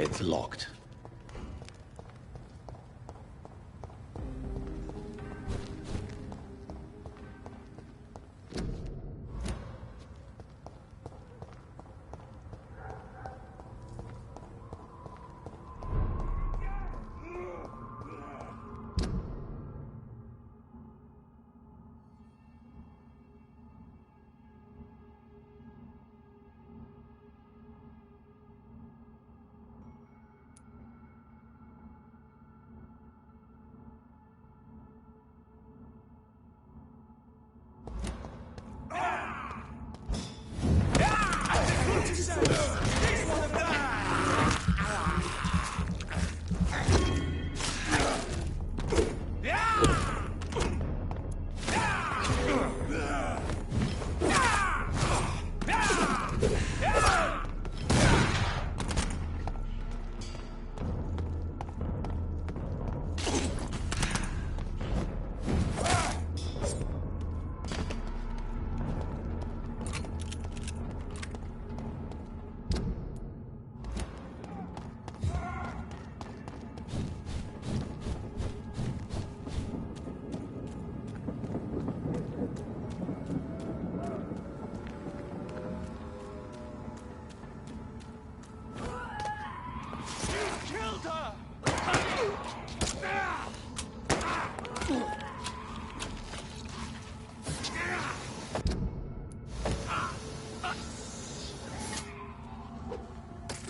It's locked.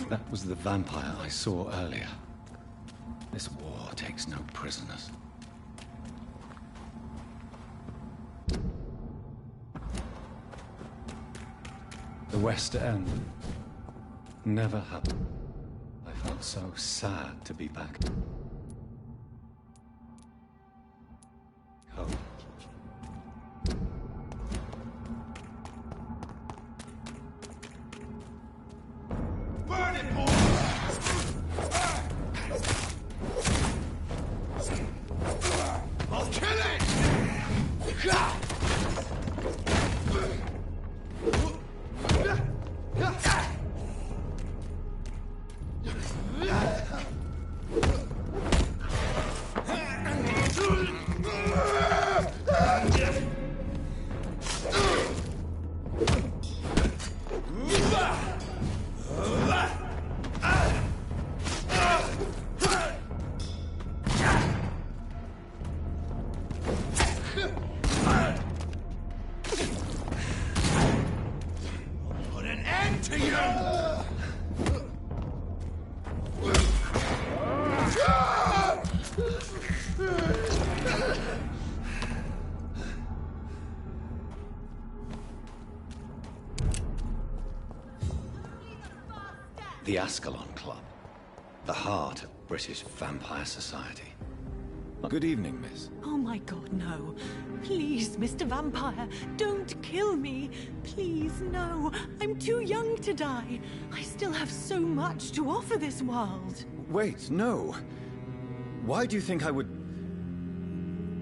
That was the vampire I saw earlier. This war takes no prisoners. The West End never happened. I felt so sad to be back home. Burn it, boy! I'll kill it! Put an end to you! The Ascalon Club, the heart of British vampire society. Good evening, miss. Oh my God, no. Please, Mr. Vampire, don't kill me. Please, no. I'm too young to die. I still have so much to offer this world. Wait, no. Why do you think I would...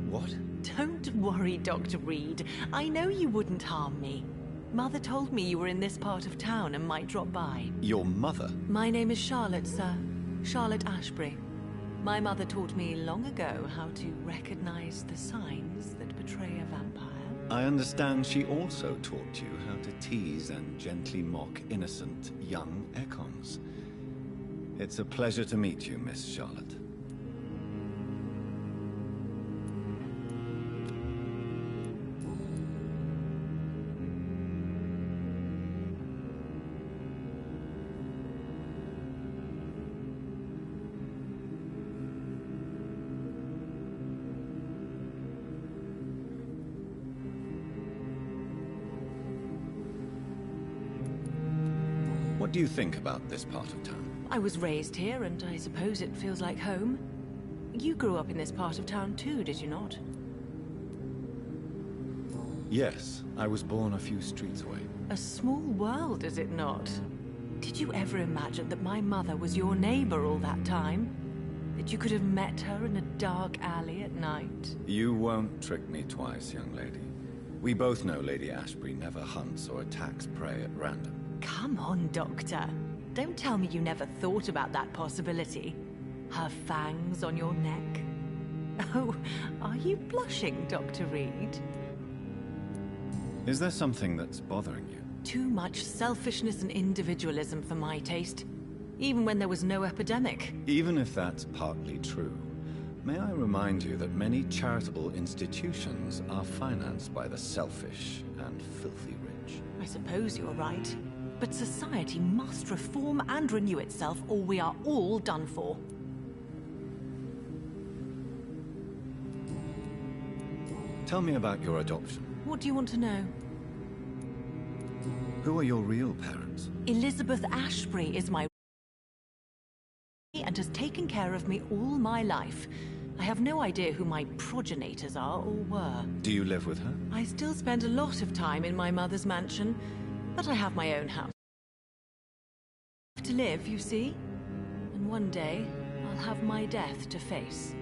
What? Don't worry, Dr. Reed. I know you wouldn't harm me. Mother told me you were in this part of town and might drop by. Your mother? My name is Charlotte, sir. Charlotte Ashbury. My mother taught me long ago how to recognize the signs that betray a vampire. I understand she also taught you how to tease and gently mock innocent young Ekons. It's a pleasure to meet you, Miss Charlotte. What do you think about this part of town? I was raised here, and I suppose it feels like home. You grew up in this part of town too, did you not? Yes, I was born a few streets away. A small world, is it not? Did you ever imagine that my mother was your neighbor all that time? That you could have met her in a dark alley at night? You won't trick me twice, young lady. We both know Lady Ashbury never hunts or attacks prey at random. Come on, Doctor. Don't tell me you never thought about that possibility. Her fangs on your neck. Oh, are you blushing, Dr. Reed? Is there something that's bothering you? Too much selfishness and individualism for my taste. Even when there was no epidemic. Even if that's partly true, may I remind you that many charitable institutions are financed by the selfish and filthy rich. I suppose you're right. But society must reform and renew itself, or we are all done for. Tell me about your adoption. What do you want to know? Who are your real parents? Elizabeth Ashbury is my and has taken care of me all my life. I have no idea who my progenitors are or were. Do you live with her? I still spend a lot of time in my mother's mansion, but I have my own house to live, you see. And one day, I'll have my death to face.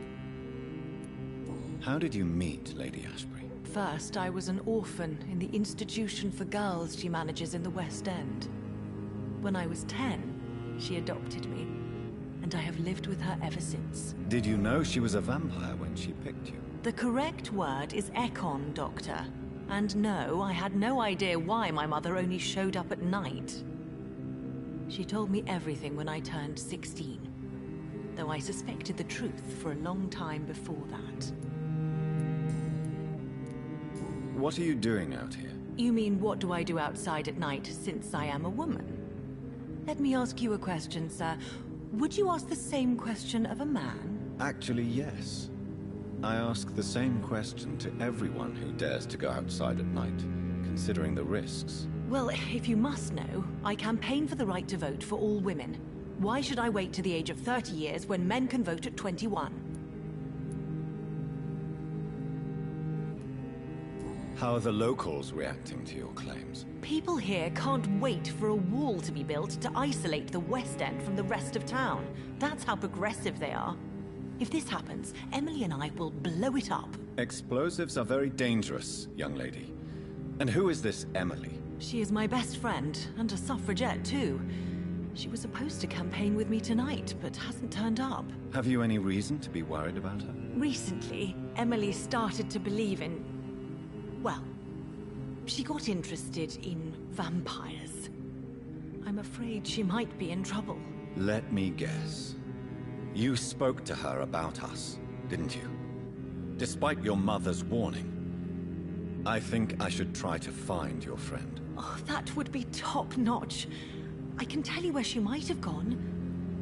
How did you meet Lady Ashbury? First, I was an orphan in the institution for girls she manages in the West End. When I was 10, she adopted me, and I have lived with her ever since. Did you know she was a vampire when she picked you? The correct word is Ekon, Doctor. And no, I had no idea why my mother only showed up at night. She told me everything when I turned 16, though I suspected the truth for a long time before that. What are you doing out here? You mean, what do I do outside at night since I am a woman? Let me ask you a question, sir. Would you ask the same question of a man? Actually, yes. I ask the same question to everyone who dares to go outside at night, considering the risks. Well, if you must know, I campaign for the right to vote for all women. Why should I wait to the age of 30 years when men can vote at 21? How are the locals reacting to your claims? People here can't wait for a wall to be built to isolate the West End from the rest of town. That's how progressive they are. If this happens, Emily and I will blow it up. Explosives are very dangerous, young lady. And who is this Emily? She is my best friend, and a suffragette too. She was supposed to campaign with me tonight, but hasn't turned up. Have you any reason to be worried about her? Recently, Emily started to believe in... well, she got interested in vampires. I'm afraid she might be in trouble. Let me guess. You spoke to her about us, didn't you? Despite your mother's warning. I think I should try to find your friend. Oh, that would be top-notch. I can tell you where she might have gone.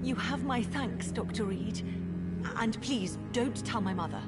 You have my thanks, Dr. Reed. And please, don't tell my mother.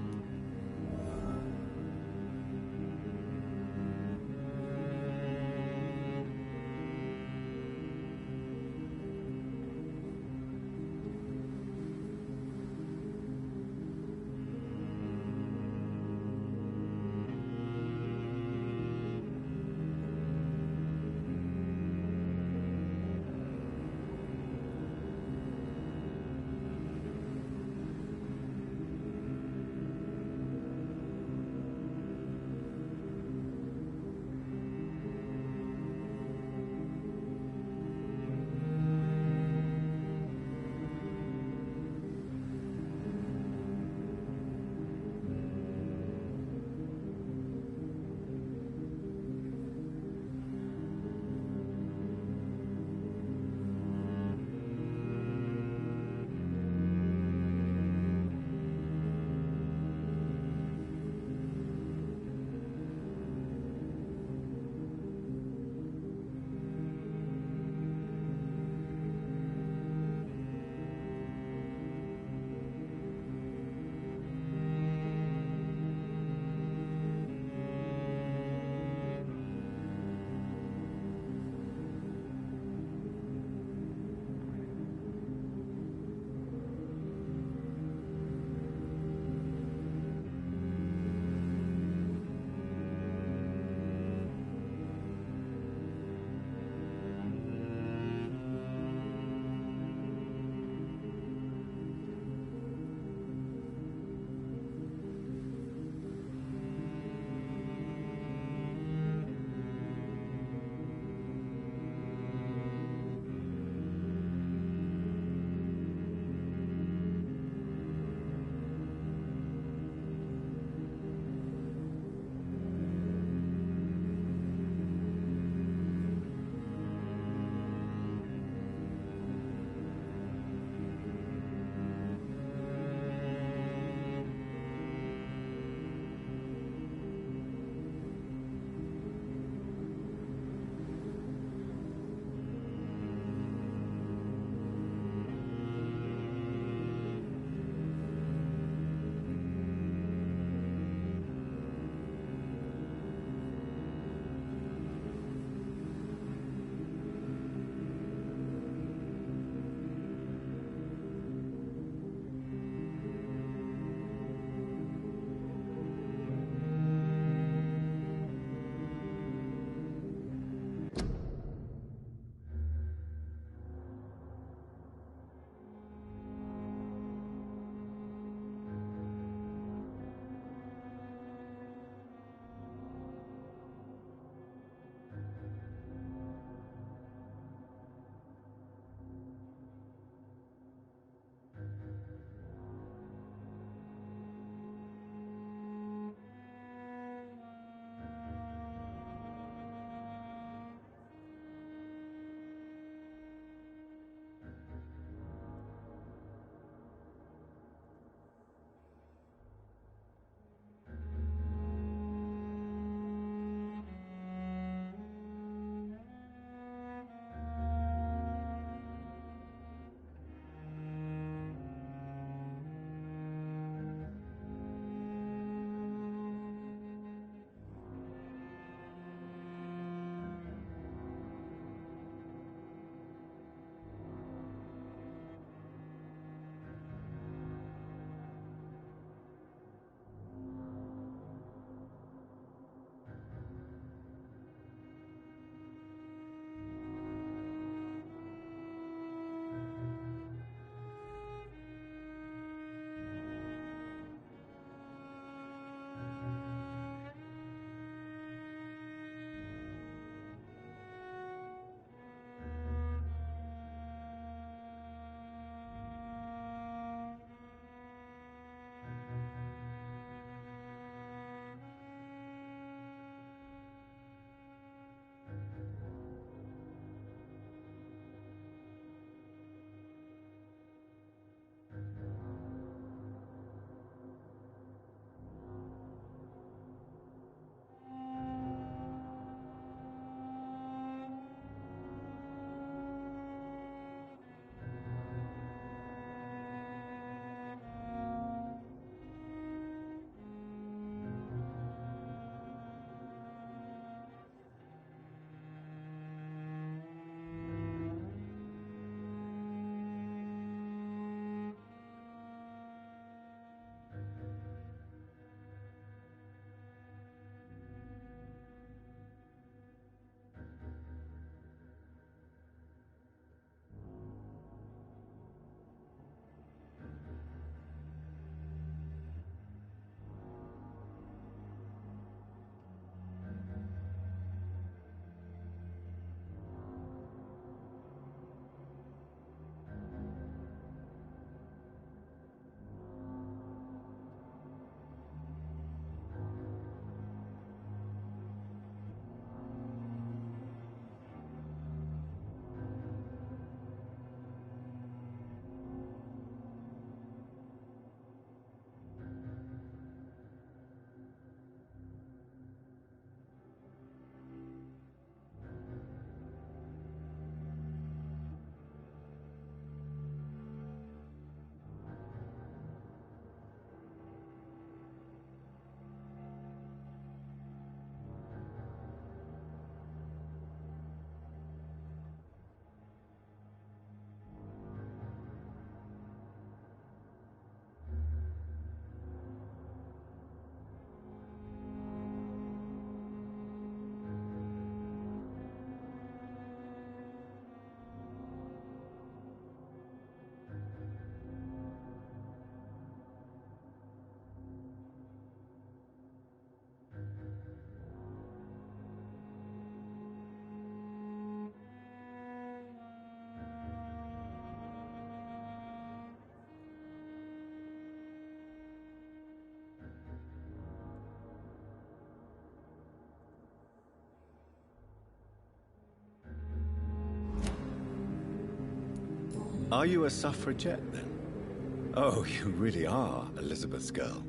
Are you a suffragette, then? Oh, you really are Elizabeth's girl.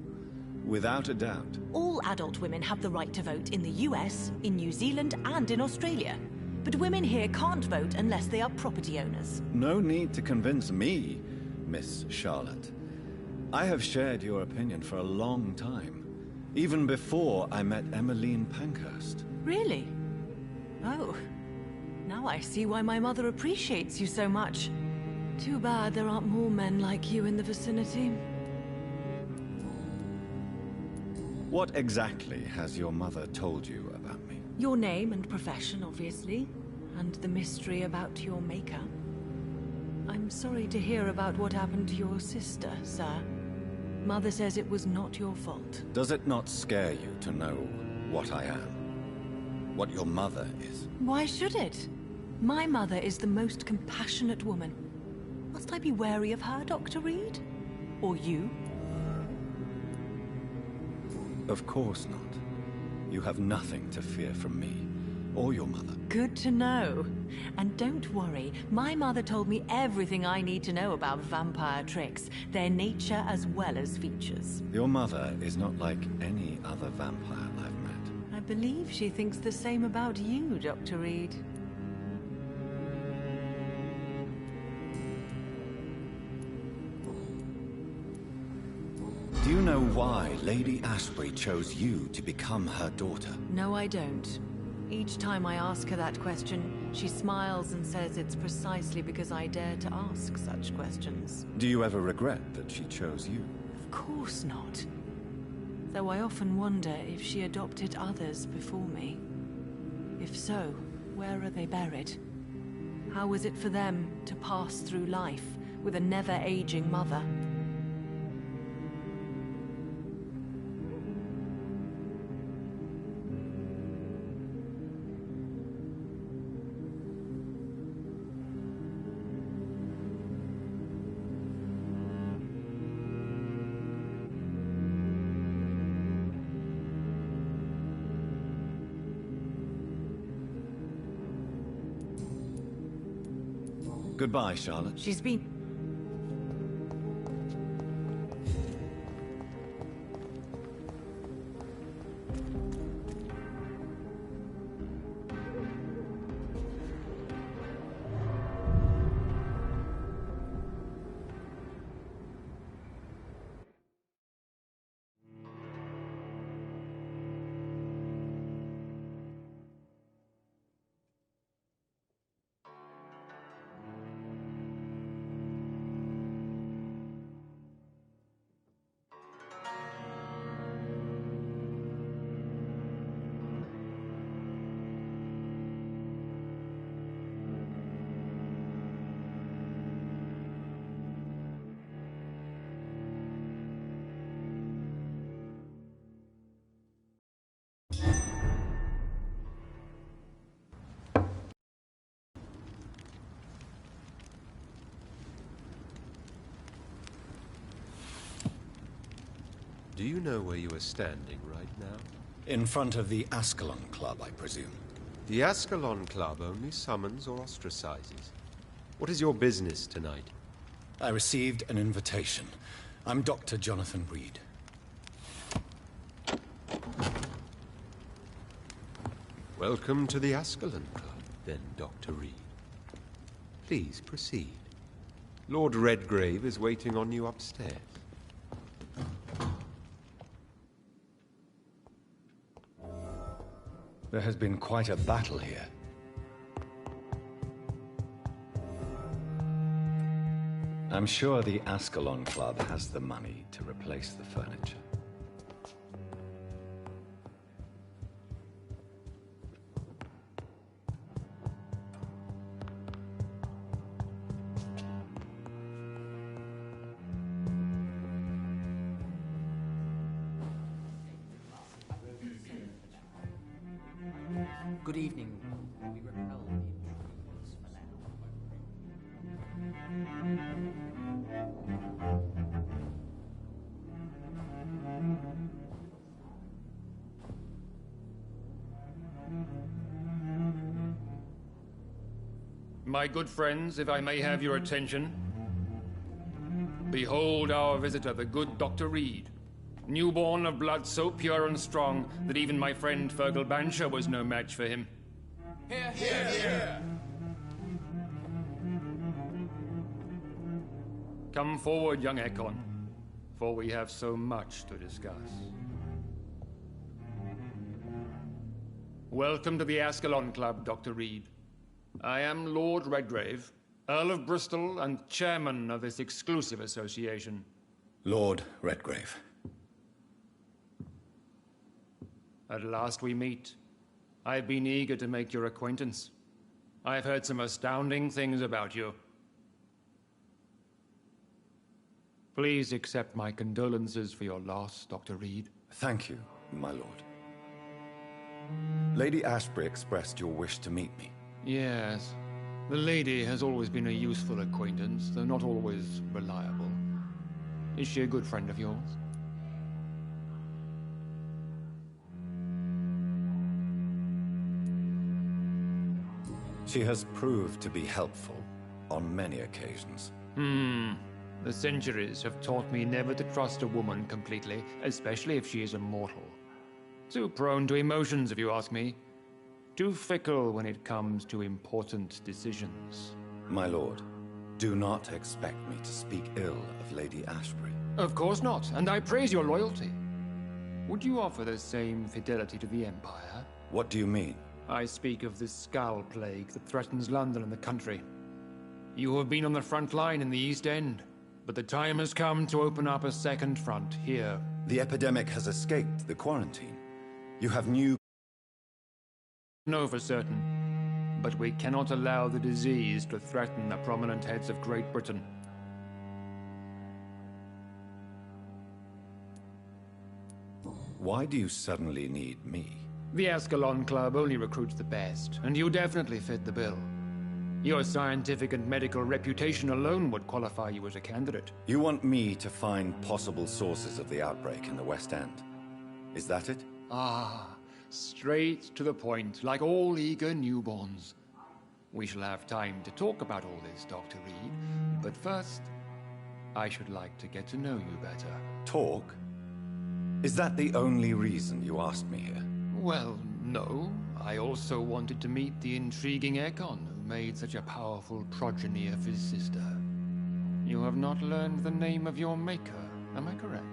Without a doubt. All adult women have the right to vote in the US, in New Zealand, and in Australia. But women here can't vote unless they are property owners. No need to convince me, Miss Charlotte. I have shared your opinion for a long time. Even before I met Emmeline Pankhurst. Really? Oh. Now I see why my mother appreciates you so much. Too bad there aren't more men like you in the vicinity. What exactly has your mother told you about me? Your name and profession, obviously. And the mystery about your maker. I'm sorry to hear about what happened to your sister, sir. Mother says it was not your fault. Does it not scare you to know what I am? What your mother is? Why should it? My mother is the most compassionate woman. Must I be wary of her, Dr. Reed? Or you? Of course not. You have nothing to fear from me, or your mother. Good to know. And don't worry, my mother told me everything I need to know about vampire tricks, their nature as well as features. Your mother is not like any other vampire I've met. I believe she thinks the same about you, Dr. Reed. Do you know why Lady Ashbury chose you to become her daughter? No, I don't. Each time I ask her that question, she smiles and says it's precisely because I dare to ask such questions. Do you ever regret that she chose you? Of course not. Though I often wonder if she adopted others before me. If so, where are they buried? How was it for them to pass through life with a never-aging mother? Goodbye, Charlotte. She's been... Do you know where you are standing right now? In front of the Ascalon Club, I presume. The Ascalon Club only summons or ostracizes. What is your business tonight? I received an invitation. I'm Dr. Jonathan Reed. Welcome to the Ascalon Club, then, Dr. Reed. Please proceed. Lord Redgrave is waiting on you upstairs. There has been quite a battle here. I'm sure the Ascalon Club has the money to replace the furniture. Good evening. We repel the intruders for My good friends, if I may have your attention, Behold our visitor, the good Dr. Reed. Newborn of blood so pure and strong that even my friend Fergal Bancher was no match for him. Here, here, here. Come forward, young Ekon, for we have so much to discuss. Welcome to the Ascalon Club, Dr. Reed. I am Lord Redgrave, Earl of Bristol and chairman of this exclusive association. Lord Redgrave. At last we meet. I've been eager to make your acquaintance. I've heard some astounding things about you. Please accept my condolences for your loss, Dr. Reed. Thank you, my lord. Lady Ashbury expressed your wish to meet me. Yes. The lady has always been a useful acquaintance, though not always reliable. Is she a good friend of yours? She has proved to be helpful on many occasions. The centuries have taught me never to trust a woman completely, especially if she is a mortal. Too prone to emotions, if you ask me. Too fickle when it comes to important decisions. My lord, do not expect me to speak ill of Lady Ashbury. Of course not, and I praise your loyalty. Would you offer the same fidelity to the Empire? What do you mean? I speak of the Skull Plague that threatens London and the country. You have been on the front line in the East End, but the time has come to open up a second front here. The epidemic has escaped the quarantine. You have new... No, for certain. But we cannot allow the disease to threaten the prominent heads of Great Britain. Why do you suddenly need me? The Ascalon Club only recruits the best, and you definitely fit the bill. Your scientific and medical reputation alone would qualify you as a candidate. You want me to find possible sources of the outbreak in the West End. Is that it? Ah, straight to the point, like all eager newborns. We shall have time to talk about all this, Dr. Reed. But first, I should like to get to know you better. Talk? Is that the only reason you asked me here? Well, no. I also wanted to meet the intriguing Ekon, who made such a powerful progeny of his sister. You have not learned the name of your maker, am I correct?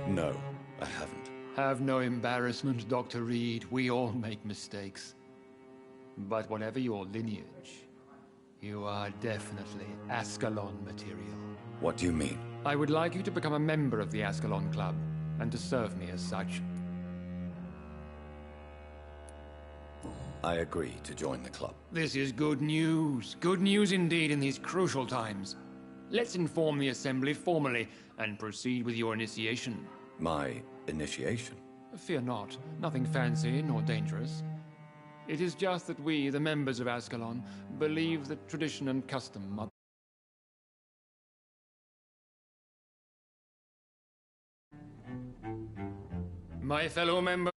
No, I haven't. Have no embarrassment, Dr. Reed. We all make mistakes. But whatever your lineage, you are definitely Ascalon material. What do you mean? I would like you to become a member of the Ascalon Club, and to serve me as such. I agree to join the club. This is good news. Good news indeed in these crucial times. Let's inform the Assembly formally, and proceed with your initiation. My initiation? Fear not. Nothing fancy nor dangerous. It is just that we, the members of Ascalon, believe that tradition and custom are... My fellow members...